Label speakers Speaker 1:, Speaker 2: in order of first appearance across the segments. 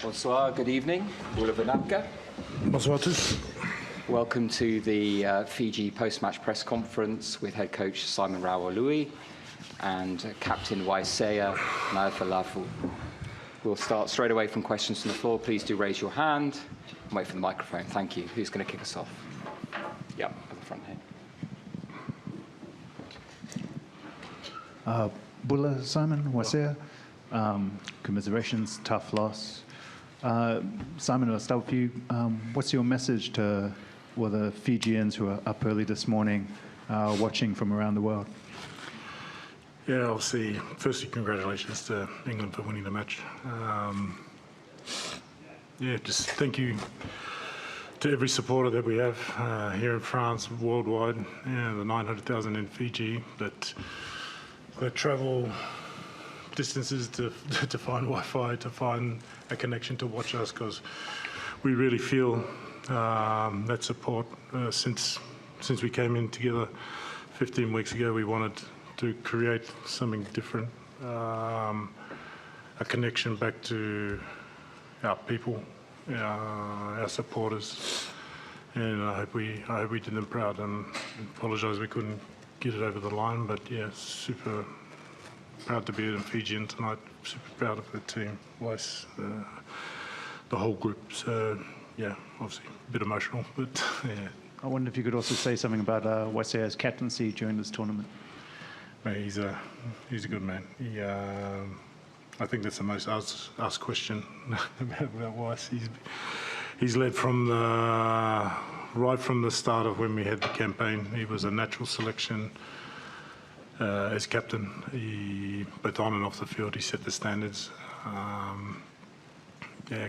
Speaker 1: Bonsoir, good evening. Bonsoir.
Speaker 2: Bonsoir à tous.
Speaker 1: Welcome to the Fiji post-match press conference with head coach Simon Raiwalui and captain Waisea Nayacalevu. We'll start straight away from questions from the floor. Please do raise your hand and wait for the microphone. Thank you. Who's going to kick us off? Yeah, at the front here.
Speaker 3: Bula, Simon, Waisea, commiserations, tough loss. Simon, I'll start with you. What's your message to the Fijians who are up early this morning, watching from around the world?
Speaker 2: Yeah, obviously, firstly, congratulations to England for winning the match. Just thank you to every supporter that we have here in France, worldwide, the 900,000 in Fiji that travel distances to find Wi-Fi, to find a connection to watch us, because we really feel that support since we came in together 15 weeks ago. We wanted to create something different, a connection back to our people, our supporters, and I hope we did them proud. And apologise we couldn't get it over the line, but yeah, super proud to be in Fiji tonight. Super proud of the team, Weiss, the whole group. So yeah, obviously a bit emotional, but yeah.
Speaker 3: I wonder if you could also say something about Waisea's captaincy during this tournament.
Speaker 2: Mate, he's a good man. I think that's the most asked question about Weiss. He's led from right from the start of when we had the campaign. He was a natural selection as captain. Both on and off the field, he set the standards. I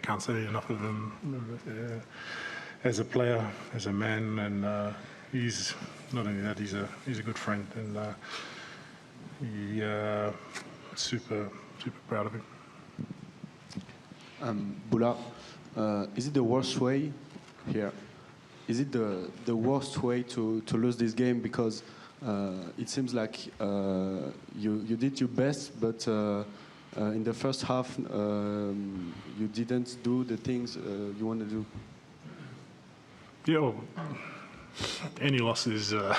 Speaker 2: can't say enough of him as a player, as a man, and he's not only that, he's a good friend, and super proud of him.
Speaker 4: Bula, is it the worst way here? Is it the worst way to lose this game? Because it seems like you did your best, but in the first half you didn't do the things you want to do.
Speaker 2: Yeah, well, any loss is a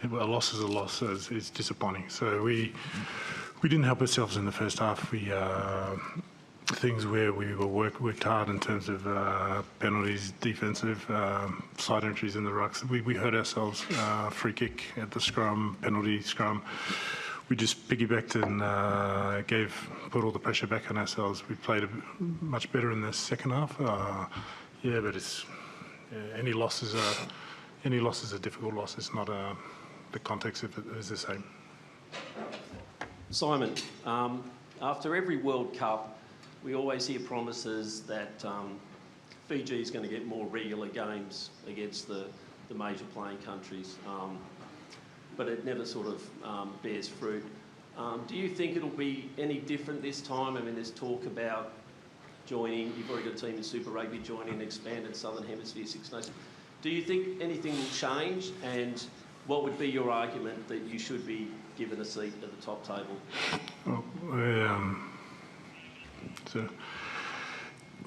Speaker 2: loss is a loss. So it's disappointing. So we didn't help ourselves in the first half. We things where we worked hard in terms of penalties, defensive, side entries in the rucks. We hurt ourselves. Free kick at the scrum, penalty scrum. We just piggybacked and put all the pressure back on ourselves. We played much better in the second half. But it's any loss is a difficult loss. It's not the context of it is the same.
Speaker 5: Simon, after every World Cup, we always hear promises that Fiji is going to get more regular games against the major playing countries, but it never sort of bears fruit. Do you think it'll be any different this time? I mean, there's talk about joining, you've already got a team in Super Rugby joining an expanded Southern Hemisphere Six Nations. Do you think anything will change, and what would be your argument that you should be given a seat at the top table?
Speaker 2: So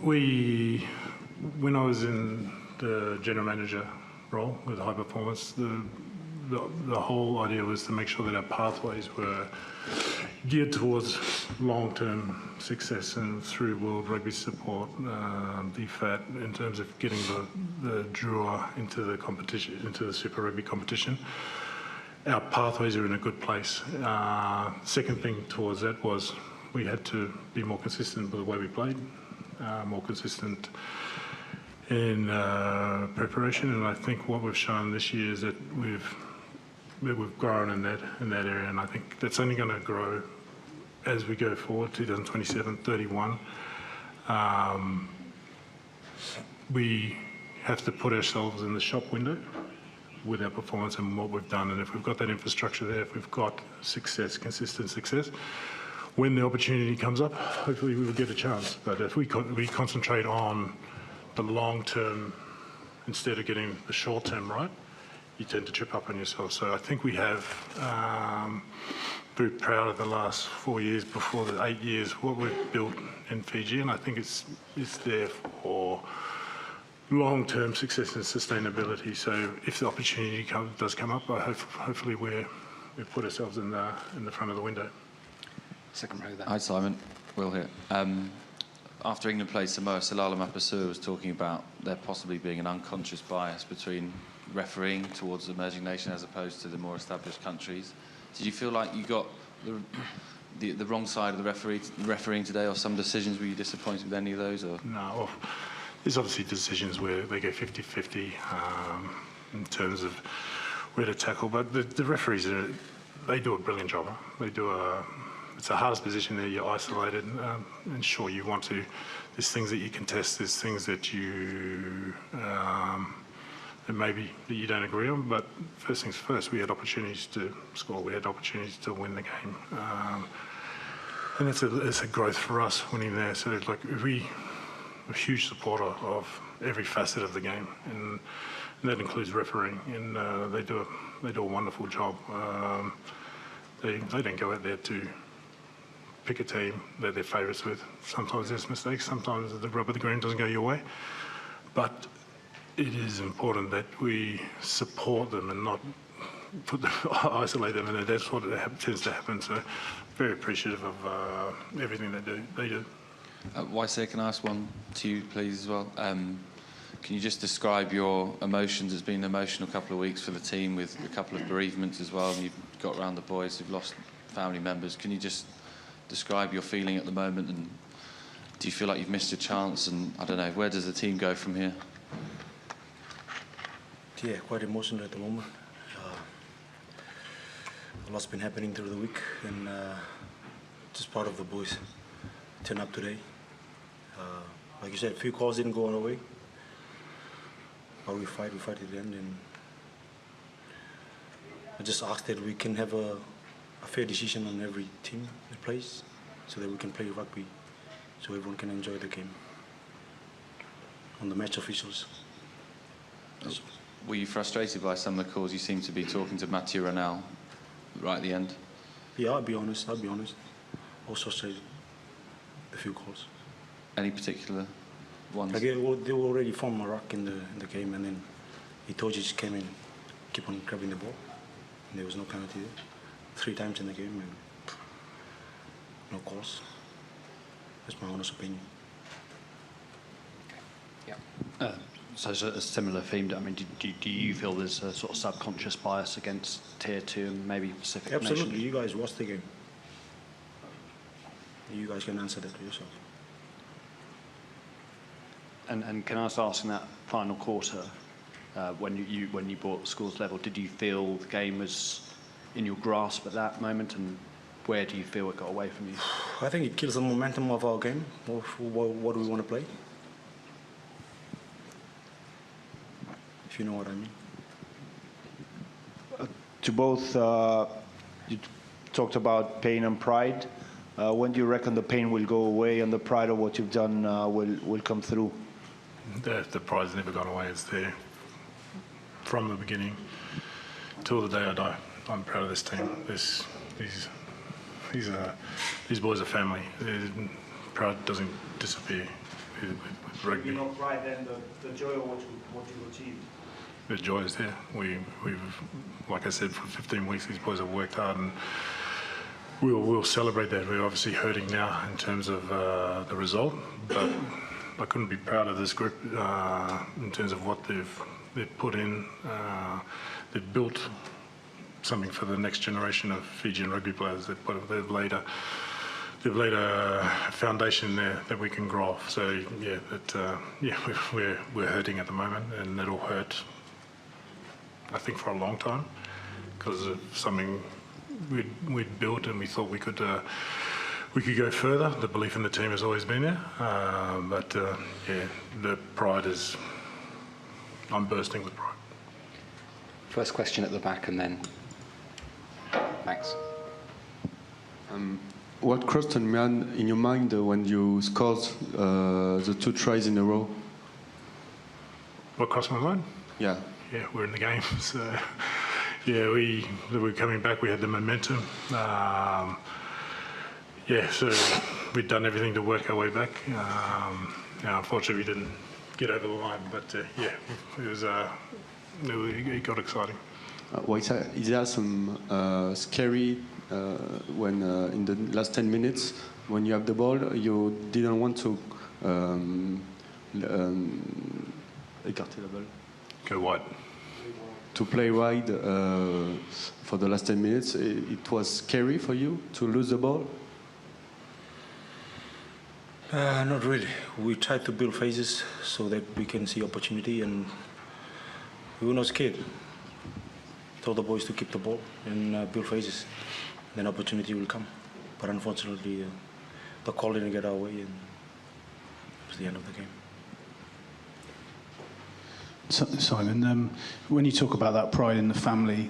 Speaker 2: when I was in the general manager role with High Performance, the whole idea was to make sure that our pathways were geared towards long-term success and through World Rugby support, DFAT, in terms of getting the draw into the competition, into the Super Rugby competition. Our pathways are in a good place. Second thing towards that was we had to be more consistent with the way we played, more consistent in preparation, and I think what we've shown this year is that we've grown in that area, and I think that's only going to grow as we go forward, 2027, 31. We have to put ourselves in the shop window with our performance and what we've done, and if we've got that infrastructure there, if we've got success, consistent success, when the opportunity comes up, hopefully we will get a chance. But if we concentrate on the long term instead of getting the short term right, you tend to trip up on yourself. So I think we have very proud of the last 4 years, before the 8 years, what we've built in Fiji, and I think it's there for long-term success and sustainability. So if the opportunity does come up, hopefully we put ourselves in the front of the window.
Speaker 1: Second row there.
Speaker 6: Hi Simon, Will here. After England played Samoa, Salala Mapasua was talking about there possibly being an unconscious bias between refereeing towards the emerging nation as opposed to the more established countries. Did you feel like you got the wrong side of the refereeing today, or some decisions? Were you disappointed with any of those? Or?
Speaker 2: No, well, there's obviously decisions where they go 50-50 in terms of where to tackle, but the referees, they do a brilliant job. It's the hardest position there. You're isolated, and sure, you want to. There's things that you contest. There's things that you that maybe that you don't agree on. But first things first, we had opportunities to score. We had opportunities to win the game, and it's a growth for us winning there. So like we're a huge supporter of every facet of the game, and that includes refereeing. And they do a wonderful job. They don't go out there to pick a team that they're favourites with. Sometimes there's mistakes, sometimes the rub of the green doesn't go your way. But it is important that we support them and not isolate them, and that's what tends to happen. So very appreciative of everything they do.
Speaker 6: Waisea, can I ask one to you, please, as well? Can you just describe your emotions? It's been an emotional couple of weeks for the team with a couple of bereavements as well, and you've got around the boys who've lost family members. Can you just describe your feeling at the moment, and do you feel like you've missed a chance? And I don't know, where does the team go from here?
Speaker 7: Yeah, quite emotional at the moment. A lot's been happening through the week, and just part of the boys turn up today. Like you said, a few calls didn't go our way, but we fight at the end, and I just ask that we can have a fair decision on every team that plays, so that we can play rugby, so everyone can enjoy the game. On the match officials.
Speaker 6: Were you frustrated by some of the calls? You seem to be talking to Mathieu Renal right at the end.
Speaker 7: Yeah, I'll be honest. I was frustrated. A few calls.
Speaker 6: Any particular ones?
Speaker 7: Like they were already from Iraq in the game, and then he told you just came in, keep on grabbing the ball, and there was no penalty there. 3 times in the game, and no calls. That's my honest opinion.
Speaker 1: Yeah.
Speaker 8: So it's a similar theme. I mean, do you feel there's a sort of subconscious bias against Tier 2 and maybe Pacific
Speaker 7: Absolutely.
Speaker 8: nations?
Speaker 7: You guys watched the game. You guys can answer that to yourself.
Speaker 8: And can I just ask, in that final quarter, when you brought the scores level, did you feel the game was in your grasp at that moment, and where do you feel it got away from you?
Speaker 7: I think it kills the momentum of our game, of what do we want to play. If you know what I mean.
Speaker 9: To both, you talked about pain and pride. When do you reckon the pain will go away and the pride of what you've done will come through?
Speaker 2: The pride's never gone away. It's there from the beginning till the day I die. I'm proud of this team. These boys are family. Pride doesn't disappear with rugby.
Speaker 9: You know, pride and the joy of what you achieved.
Speaker 2: The joy is there. We've, like I said, for 15 weeks, these boys have worked hard, and we'll celebrate that. We're obviously hurting now in terms of the result, but I couldn't be proud of this group in terms of what they've put in. They've built something for the next generation of Fijian rugby players. They've laid a foundation there that we can grow off. So we're hurting at the moment, and it'll hurt, I think, for a long time, because of something we'd built and we thought we could go further. The belief in the team has always been there, but the pride is. I'm bursting with pride.
Speaker 1: First question at the back, and then Max.
Speaker 4: What crossed in your mind when you scored the 2 tries in a row?
Speaker 2: What crossed my mind?
Speaker 4: Yeah.
Speaker 2: Yeah, we're in the game. So Yeah, we were coming back. We had the momentum. So we'd done everything to work our way back. Unfortunately, we didn't get over the line, but it got exciting.
Speaker 4: Waisea, is there some scary when in the last 10 minutes when you have the ball, you didn't want to écarter la balle?
Speaker 2: Go wide.
Speaker 4: To play wide for the last 10 minutes, it was scary for you to lose the ball?
Speaker 7: Not really. We tried to build phases so that we can see opportunity, and we were not scared. Told the boys to keep the ball and build phases. Then opportunity will come. But unfortunately, the call didn't get our way, and it was the end of the game.
Speaker 10: Simon, when you talk about that pride in the family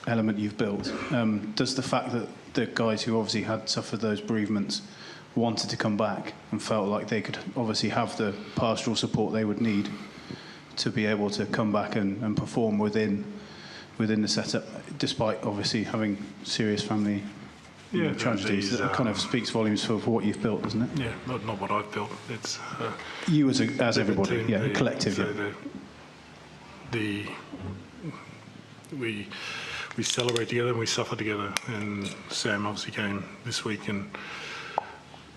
Speaker 10: element you've built, does the fact that the guys who obviously had suffered those bereavements wanted to come back and felt like they could obviously have the pastoral support they would need to be able to come back and perform within the setup, despite obviously having serious family tragedies? That kind of speaks volumes for what you've built, doesn't it?
Speaker 2: Yeah, not what I've built. It's
Speaker 10: you as everybody,
Speaker 2: team,
Speaker 10: collective.
Speaker 2: So we celebrate together and we suffer together. And Sam obviously came this week, and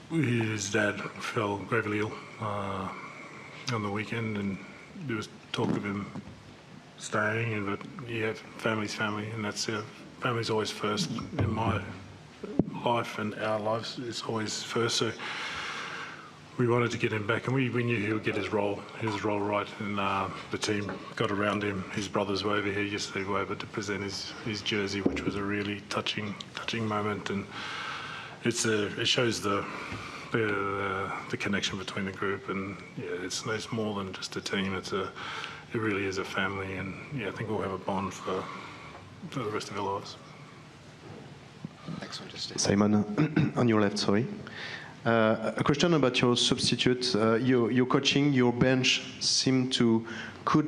Speaker 2: his dad fell gravely ill on the weekend, and there was talk of him staying. But family's family, and that's family's always first in my life, and our lives is always first. So we wanted to get him back, and we knew he would get his role right, and the team got around him. His brothers were over here yesterday, were able to present his jersey, which was a really touching moment, and it shows the connection between the group, and it's more than just a team. It really is a family, and I think we'll have a bond for the rest of our lives.
Speaker 11: Simon, on your left, sorry. A question about your substitute. Your coaching, your bench seemed to help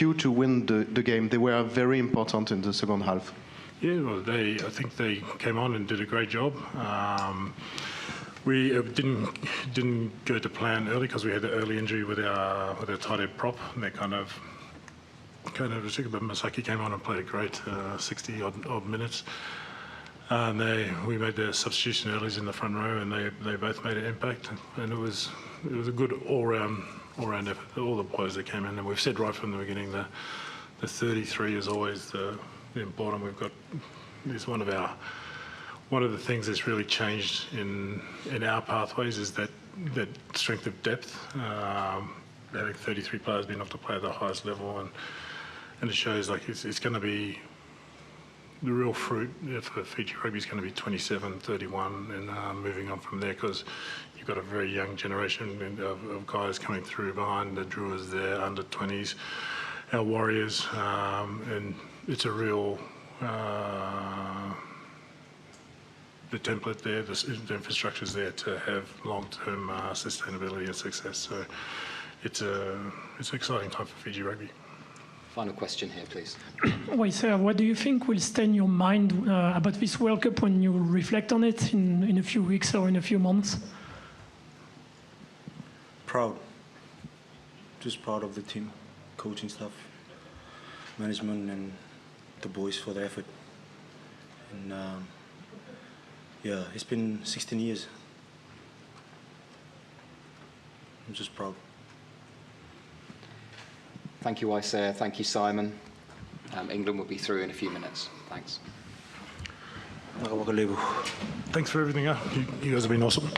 Speaker 11: you to win the game. They were very important in the second half.
Speaker 2: Yeah, well, I think they came on and did a great job. We didn't go to plan early because we had an early injury with our tight end prop, and they kind of Masaki came on and played a great 60 odd minutes. And we made their substitution early in the front row, and they both made an impact. And it was a good all-round effort. All the boys that came in, and we've said right from the beginning the 33 is always the important. We've got is one of the things that's really changed in our pathways is that strength of depth. Having 33 players being able to play at the highest level, and it shows like it's going to be. The real fruit for Fiji rugby is going to be 27, 31, and moving on from there, because you've got a very young generation of guys coming through behind the Druas there, under 20s, our Warriors, and it's a real the template there, the infrastructure's there to have long-term sustainability and success. So it's an exciting time for Fiji rugby.
Speaker 1: Final question here, please.
Speaker 12: Waisea, what do you think will stay in your mind about this World Cup when you reflect on it in a few weeks or in a few months?
Speaker 7: Proud. Just proud of the team, coaching staff, management, and the boys for the effort. And it's been 16 years. I'm just proud.
Speaker 1: Thank you, Waisea. Thank you, Simon. England will be through in a few minutes. Thanks.
Speaker 2: Thanks for everything. You guys have been awesome.